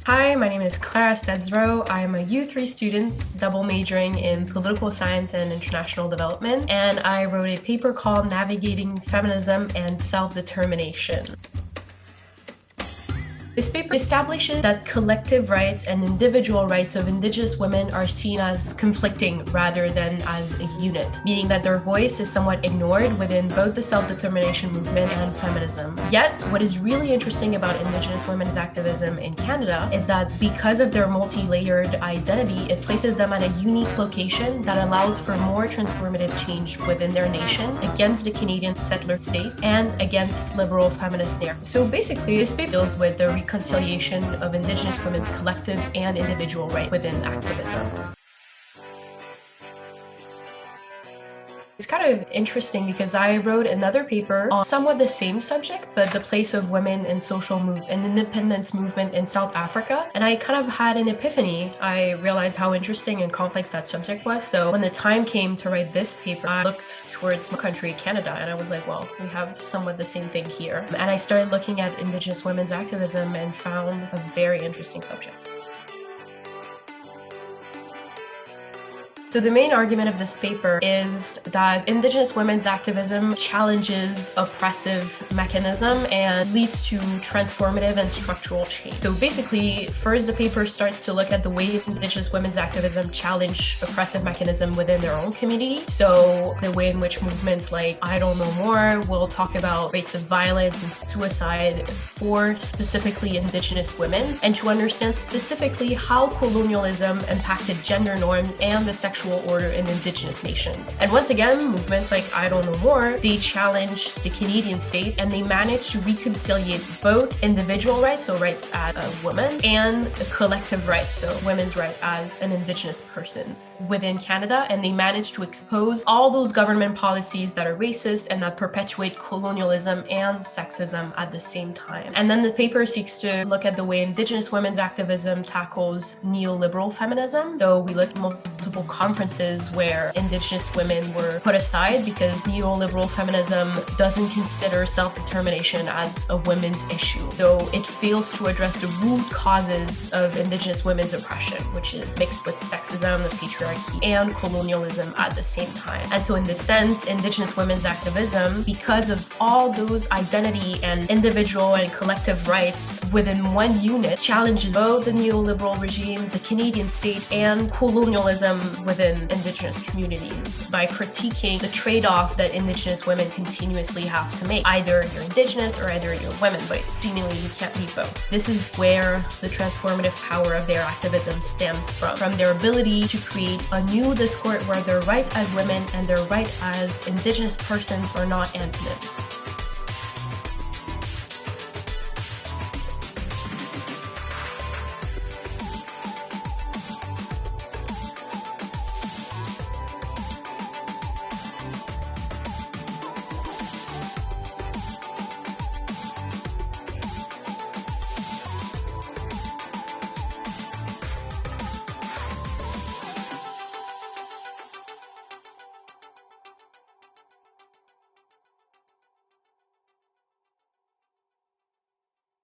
Hi, my name is Clara Sedzro. I'm a U3 student, double majoring in political science and international development, and I wrote a paper called Navigating Feminism and Self-Determination. This paper establishes that collective rights and individual rights of Indigenous women are seen as conflicting rather than as a unit, meaning that their voice is somewhat ignored within both the self-determination movement and feminism. Yet, what is really interesting about Indigenous women's activism in Canada is that because of their multi-layered identity, it places them at a unique location that allows for more transformative change within their nation against the Canadian settler state and against liberal feminist narratives. So basically, this paper deals with the reconciliation of Indigenous women's collective and individual rights within activism. It's kind of interesting because I wrote another paper on somewhat the same subject, but the place of women in social and independence movement in South Africa. And I kind of had an epiphany. I realized how interesting and complex that subject was. So when the time came to write this paper, I looked towards my country, Canada, and I was like, well, we have somewhat the same thing here. And I started looking at Indigenous women's activism and found a very interesting subject. So the main argument of this paper is that Indigenous women's activism challenges oppressive mechanism and leads to transformative and structural change. So basically, first the paper starts to look at the way Indigenous women's activism challenge oppressive mechanism within their own community. So the way in which movements like I Don't Know More will talk about rates of violence and suicide for specifically Indigenous women, and to understand specifically how colonialism impacted gender norms and the sexual order in Indigenous nations. And once again, movements like I Don't Know More, they challenge the Canadian state and they manage to reconciliate both individual rights, so rights as a woman, and collective rights, so women's right as an Indigenous persons within Canada. And they manage to expose all those government policies that are racist and that perpetuate colonialism and sexism at the same time. And then the paper seeks to look at the way Indigenous women's activism tackles neoliberal feminism. So we look at multiple conferences where Indigenous women were put aside because neoliberal feminism doesn't consider self-determination as a women's issue. So it fails to address the root causes of Indigenous women's oppression, which is mixed with sexism, the patriarchy, and colonialism at the same time. And so in this sense, Indigenous women's activism, because of all those identity and individual and collective rights within one unit, challenges both the neoliberal regime, the Canadian state, and colonialism within Indigenous communities by critiquing the trade-off that Indigenous women continuously have to make. Either you're Indigenous or either you're women, but seemingly you can't be both. This is where the transformative power of their activism stems from their ability to create a new discourse where their right as women and their right as Indigenous persons are not antonyms.